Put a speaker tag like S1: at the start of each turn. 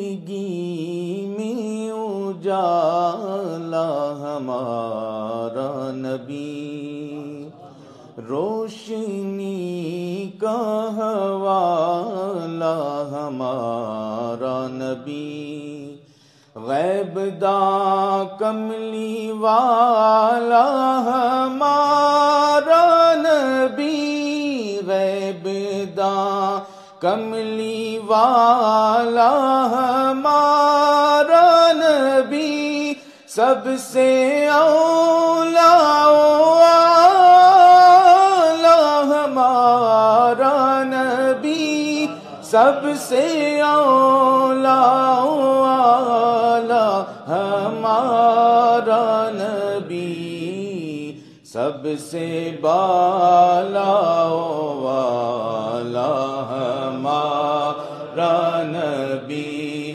S1: زندگی میں اجالا ہمارا نبی، روشنی کا حوالہ ہمارا نبی، غیب دا کملی والا ہمارا نبی، غیب دا کملی والا ہمارا نبی، سب سے اولا ہمارا نبی، سب سے اولا ہمارا نبی، سب سے بالا والا ہمارا نبی۔